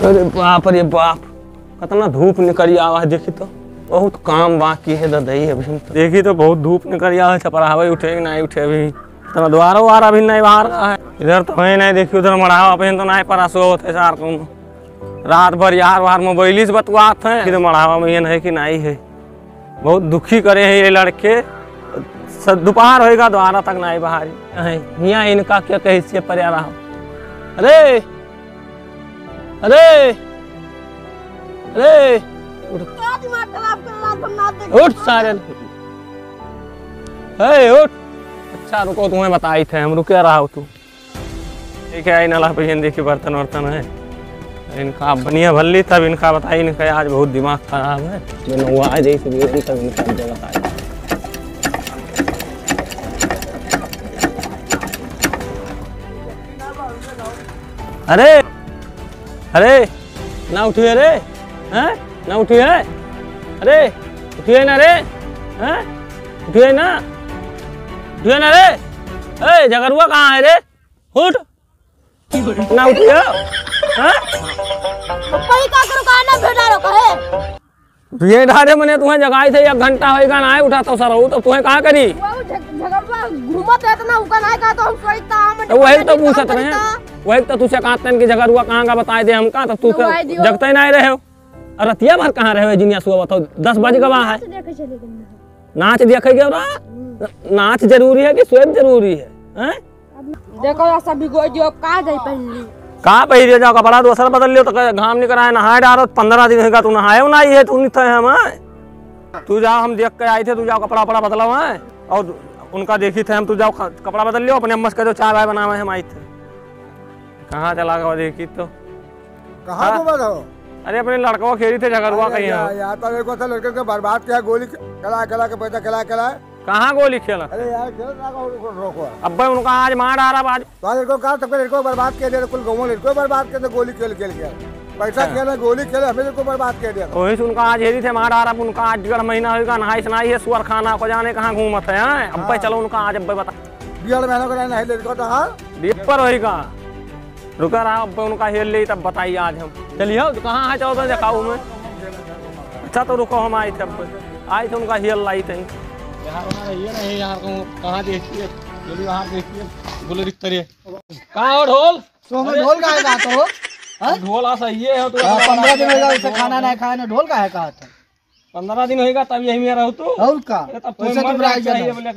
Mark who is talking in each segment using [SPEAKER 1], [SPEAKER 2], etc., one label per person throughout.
[SPEAKER 1] अरे बाप रे बाप, कितना धूप निकली आवाज देखी तो बहुत काम बाकी है दही अभी तो। देखी तो बहुत धूप निकली आवाज, छपरावे उठे नहीं उठे अभी तो द्वारा वार अभी नहीं बाहर रहा है। इधर तो है नहीं, देखी उधर मढ़ावा अपन तो नहीं परा सो होते सार को रात भर यार वार मोबाइल से बतवात है कि मढ़ावा में है कि नहीं है। बहुत दुखी करे हैं ये लड़के, दोपहर होएगा द्वारा तक नहीं बाहर यहाँ इनका क्या कही पर रहा। अरे अरे अरे उठ सारे, उठ। अच्छा रुको, तुम्हें बताई थे हम, रुके रहा हो तू। ठीक है, नाला पे देखिए बर्तन वर्तन है इनका बनिया भल्ली, तब इनका बताई। इनका आज बहुत दिमाग खराब है, आज तब इनका बताई। अरे अरे ना उठिए रे, हैं ना उठिए, अरे उठिए ना रे, हैं उठिए ना, उठिए ना रे। ए जगरुआ कहाँ है रे, उठ ना उठिए। ये ढारे मैंने तुम्हें जगाई थे, 1 घंटा होगा ना उठा तो सर तो तुम्हें कहाँ करी वही तो पूछत रहे, वही तो तुझसे कहते कि जगरुआ कहाँ का बताए दे हमका, तो तू जगते नहीं रहे हो। और रतिया भर कहाँ रहे जिनिया सुबह बताओ, 10 बज गवा है। नाच देखेगे नाच जरूरी है कि स्वेद जरूरी है?
[SPEAKER 2] देखो सभी
[SPEAKER 1] कहाँ पहिरे जाओ, कपड़ा दूसरा बदल लियो तो घाम निकल आए, नहाए डालो 15 दिन होगा तू नहाए नहीं है, तू नहीं थे हम। तू जाओ, हम देख के आए थे, तू जाओ कपड़ा वपड़ा बदलाओ है और उनका देखी थे हम, तू जाओ कपड़ा बदल लियो अपने अम्मा का जो चाय वाय बनावे हम आए थे। कहाँ चला गया देखी तो,
[SPEAKER 3] कहाँ?
[SPEAKER 1] अरे अपने लड़का खेली थे झगड़ुआ कहीं
[SPEAKER 3] यहाँ तो देखो था लड़के को बर्बाद किया, गोली खिला खिला के पैसा खिला।
[SPEAKER 1] कहाँ गोली खेला?
[SPEAKER 3] अरे यार रोको,
[SPEAKER 1] अब उनका आज मार आ रहा, आज
[SPEAKER 3] तो लड़को कहा सबके लड़को बर्बाद किया दिया, कुल गाँव लड़को बर्बाद किया, गोली खेल के पैसा खेला गोली खेला, हमें लड़को बर्बाद किया दिया।
[SPEAKER 1] वही से उनका आज हेरी थे मार आ रहा, उनका आज 1.5 महीना होगा नहाई सुनाई है, सुअर खाना को जाने कहाँ घूमत है। अब चलो उनका आज अब बता
[SPEAKER 3] 1.5 महीना को नहीं लड़को तो हाँ
[SPEAKER 1] पर होगा, रुका रहा अब उनका हेल ली तब बताइए आज हम। चलिए कहाँ है, चलो दिखाऊ में। अच्छा तो रुको, हम आए थे आए थे उनका हेल लाई थे यार, कहाँ देखिए वहाँ देखिए बोले रिश्ते कहाँ ढोल
[SPEAKER 3] ढोल का है तो
[SPEAKER 1] ढोल आ सही है तो
[SPEAKER 3] 15 दिन होगा इसे खाना नहीं खाया ना, ढोल का है कहा था
[SPEAKER 1] 15 दिन होगा तब यही में रहो तू
[SPEAKER 3] और का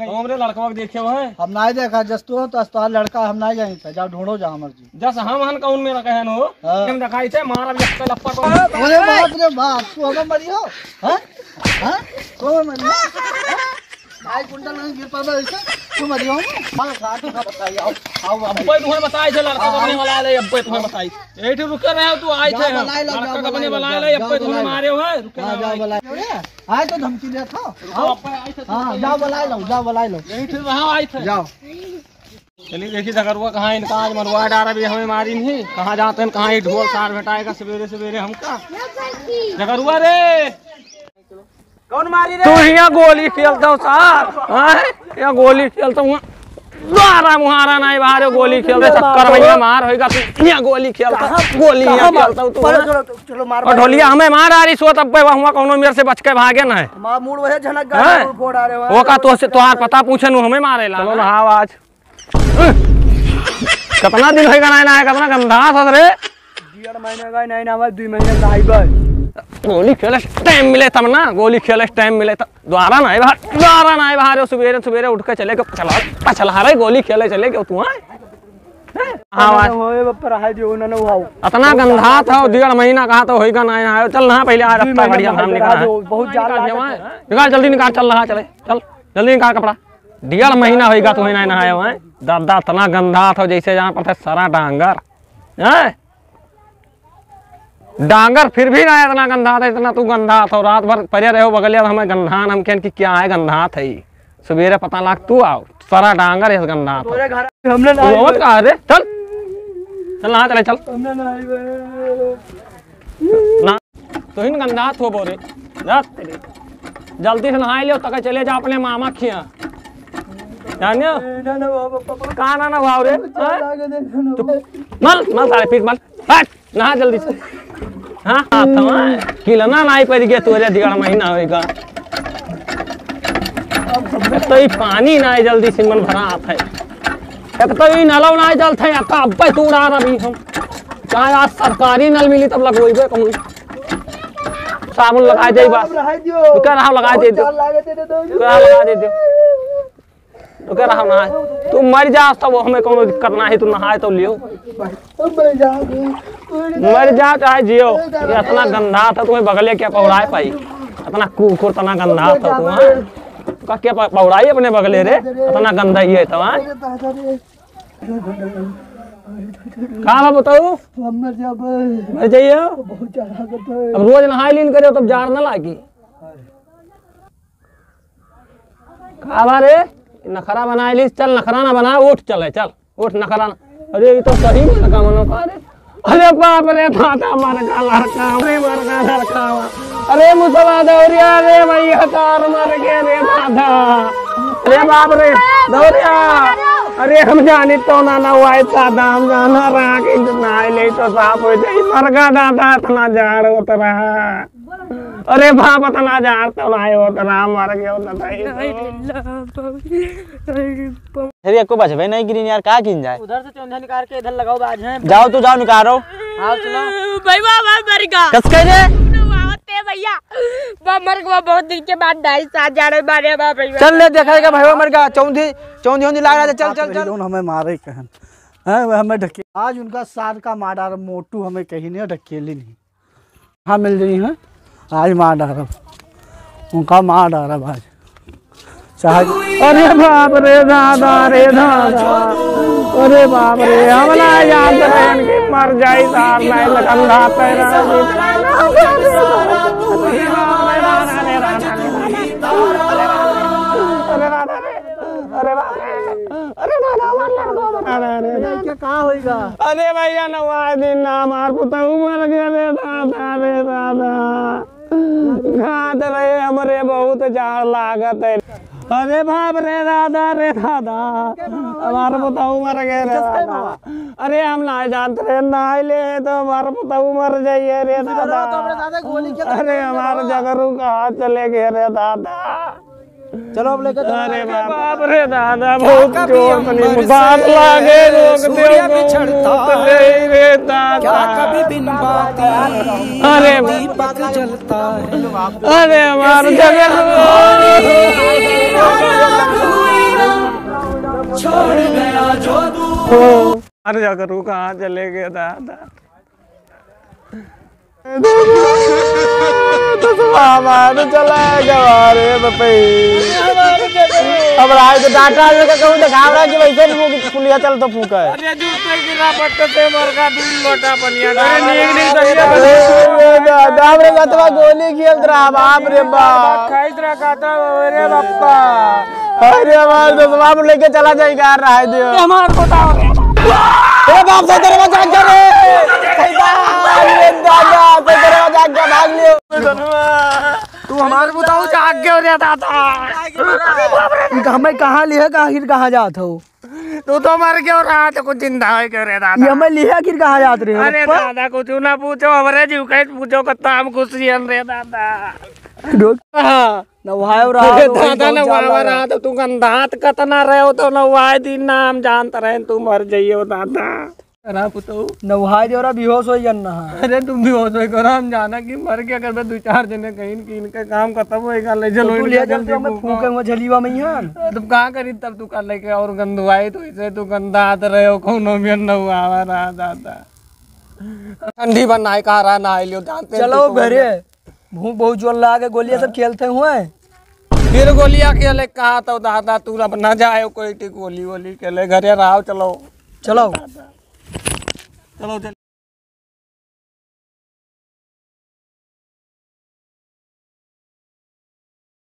[SPEAKER 1] हमरे लड़का देखे हो है,
[SPEAKER 3] हम नहीं देखा जस तो तो लड़का हम नहीं जाए था, जाओ ढूंढो जा मर्जी
[SPEAKER 1] जस हम हन कौन में रखे न हो हम दिखाई थे मारा लप्पा।
[SPEAKER 3] अरे बाप रे बाप, तू हम मरी हो हैं हैं तो मरी आई कुंडल में गिर पड़ा ऐसे तू मरी हो मां साथ का बताइए। आओ अब
[SPEAKER 1] तुम्हें बताई थे लड़का अपने वाला ले, अब तुम्हें बताई एठी रुके रहे हो, तू आए थे लड़का अपने वाला ले, अब तुम्हें मारे हो है, रुके
[SPEAKER 3] जाओ बुलाए आए तो धमकी दे था। हां जाओ बुलाए लो, जाओ बुलाए लो,
[SPEAKER 1] एठी रहा आए थे
[SPEAKER 3] जाओ।
[SPEAKER 1] चलिए देखिए जगरुआ कहाँ इनका आज मरवा डारा भी हमें मारी नहीं, कहाँ जाते हैं कहाँ ढोल सार भेटाएगा सवेरे सवेरे हमका। जगरुआ रे
[SPEAKER 2] कौन मारी रे?
[SPEAKER 1] तू यहाँ गोली खेलता हूँ सार, यहाँ गोली खेलता हूँ द्वारा मुहारा नहीं बाहर गोली खेलते चक्कर में मार होगा, तू यहाँ गोली खेलता गोली यहाँ खेलता हूँ तू ढोलिया हमें मार आ रही सो तब वहाँ कौनो मेरे से बच के भागे ना है वो का तुहार पता पूछे नु हमें मारे ला। चलो हाँ आज कितना दिन होगा ना, कितना गंदा था रे,
[SPEAKER 2] 1.5 महीने का नहीं ना 2 महीने का आई
[SPEAKER 1] गोली खेले टाइम मिले तब ना, गोली खेले टाइम मिले तब द्वारा ना बाहर सवेरे सवेरे उठ के चले चला रहे गोली खेले चले गए तू इतना गंधा था 1.5 महीना कहा तो होगा ना। चल ना पहले आज बढ़िया नाम निकाल जल्दी निकाल, चल रहा चले चल जल्दी निकाल कपड़ा, 1.5 महीना होगा तो नहीं नहाया हुआ है। दादा इतना गंधा था जैसे जहाँ पर सारा डांगर है, डांगर फिर भी ना इतना गंधा था, इतना तू गंधा था। रात भर परे रहे हो बगलिया हमें गंधान हम कहन कि क्या है गंधा था, सवेरे पता लग तू आओ सारा डांगर है गंधा था।
[SPEAKER 2] हमने
[SPEAKER 1] कहा रे चल चल नहा चले चल ना तो इन गंधा थो बोरे जल्दी से नहा लियो तक चले जा अपने मामा खिया जानियो कहाँ ना भाव रे मल मल सारे पीठ मल नहा जल्दी से। हाँ किलना नहीं पड़ गया तोरे 1.5 महीना होएगा तो ये पानी ना जल्दी से मन भरा आता है एक तो ये नल ना जलते हैं कब तूड़ा रही हम चाहे आज सरकारी नल मिली तब लगवेबे कहूँ साबुन लगा दे बस कह रहा लगा दे दो लगा दे दो तो कह रहा नहाए तू मर जा तब हमें कोनो दिक्कत ना है तू नहाए तो लियो मर जा चाहे जियो ये इतना गंदा था तुम्हें बगले क्या पौड़ाए पाई इतना कुकुर इतना गंदा था तू क्या पौड़ाई अपने बगले रे इतना गंदा ही है तो कहाँ बताओ मर जाइए अब रोज नहाए लीन करे तब जार न लागी कहा रे नखरा बना ली चल नखरा ना बना उठ चले चल उठ नखरा ना अरे ये तो सही में लगा मनो का अरे बाप रे फाटा मर का लड़का रे मर का लड़का अरे मुसवा दौरिया रे भैया कार मर गए रे दादा अरे बाप रे दौरिया अरे हम जानी तो ना हुआ दादा हम जाना रहा कि नहाए ले तो साफ हो जाए मर का दादा इतना झाड़ होता रहा अरे बाप इतना झाड़ तो ना होता रहा मर गया
[SPEAKER 4] अरे को बच भाई नहीं गिरी यार कहाँ गिन जाए
[SPEAKER 2] उधर से चौंधा निकाल के इधर लगाओ आज है
[SPEAKER 4] जाओ तू जाओ निकालो
[SPEAKER 2] आओ चलो
[SPEAKER 5] भाई बाबा मर गया
[SPEAKER 4] कस कह रे
[SPEAKER 5] भैया मर गया बहुत दिन के बाद 2.5 साल जा रहे मारे भैया
[SPEAKER 4] चल ले देखेगा भाई मर गया चौंधी चौंधी लगा रहा चल चल चल
[SPEAKER 3] हमें मारे कहन हैं हमें ढके आज उनका सार का मार डाल मोटू हमें कहीं नहीं ढकेली नहीं हाँ मिल रही है आज मार डाल उनका मार डाल आज
[SPEAKER 1] अरे बाप रे दादा अरे बाप रे हमला याद रहन के मर जाई सार नहीं लगंधा तेरा
[SPEAKER 3] क्या कहाँ होएगा
[SPEAKER 1] अरे भैया नवा दिन ना मार पुता मर गए रे दादा घाट रहे हमरे बहुत झाड़ लागत है अरे बाप रे दादा हमारा पुताऊ मर गए रे दादा अरे हम ना जानते रे नहाए ले तो हमारा पुताऊ मर जाइए रे दादा अरे हमारे जगरू कहाँ चले गए रे दादा
[SPEAKER 3] चलो अब लेकर
[SPEAKER 1] अरे बाप रे दादा बहुत जोर से बात लागे रोक दे रे दादा
[SPEAKER 6] कभी बिन बाती
[SPEAKER 1] अरे
[SPEAKER 6] दीपक जलता है
[SPEAKER 1] अरे हमारे जगह
[SPEAKER 6] छोड़ गया जो
[SPEAKER 1] अरे जगह कहाँ चले गए दादा तो चला गवारे
[SPEAKER 4] अब राय के डाटा कहूँ दिखा रहा कि वैसे पुलिया चल तो फूका है
[SPEAKER 1] अरे जूते गिरा पत्ते से मर का दूध लोटा पनिया अरे
[SPEAKER 4] दादा रे गतवा गोली खेल रहा बाप रे बाप
[SPEAKER 1] खाइस रहा खाता अरे बाप्पा
[SPEAKER 4] अरे हमारे दोस्तवा लेके चला जाएगा रहा है दियो
[SPEAKER 1] हमार बताओ
[SPEAKER 4] ए बाप से दरवाजा जाग रे दादा से दरवाजा जाग के भाग लियो
[SPEAKER 1] तू हमारे बताओ जाग के हो रे दादा
[SPEAKER 3] हमें कहाँ लिया आखिर कहाँ जात हो
[SPEAKER 1] तू तो मर गया रहा तो कुछ जिंदा है क्यों रे
[SPEAKER 3] ये
[SPEAKER 1] दादा
[SPEAKER 3] हमें लिया आखिर कहाँ जात रहे हो
[SPEAKER 1] अरे दादा कुछ ना पूछो हमारे जीव का पूछो कत्ता हम खुशी हैं रे दादा
[SPEAKER 3] नवायो
[SPEAKER 1] अरे दादा नवावा रहा तो तू गंधात कतना रहे हो तो नवाए दिन नाम जानता रहे तू मर जाइयो दादा अरे पुतो
[SPEAKER 3] नवाई देवरा बेहोश हो जाना
[SPEAKER 1] अरे तुम भी हो सो करो हम जाना कि मर गया कर 2-4 जने कहीं की इनका काम खत्म होएगा ले चलो
[SPEAKER 3] तू ले जल्दी हमें फूके में झलीवा में यहाँ
[SPEAKER 1] तुम कहाँ करी तब तू कर लेके और गंदवाई तो इसे तू गंदात रहे हो कोनो में नवावा रहा दादा ठंडी बनाए कहा रहा नहा लियो जानते
[SPEAKER 3] चलो घरे भूख बहुत जोर लगा गोलियां सब खेलते हुए
[SPEAKER 1] फिर गोलियां खेले कहा तो दादा तू अब न जाए कोई गोली वोली खेले घरे रहो चलो
[SPEAKER 3] चलो
[SPEAKER 1] चलो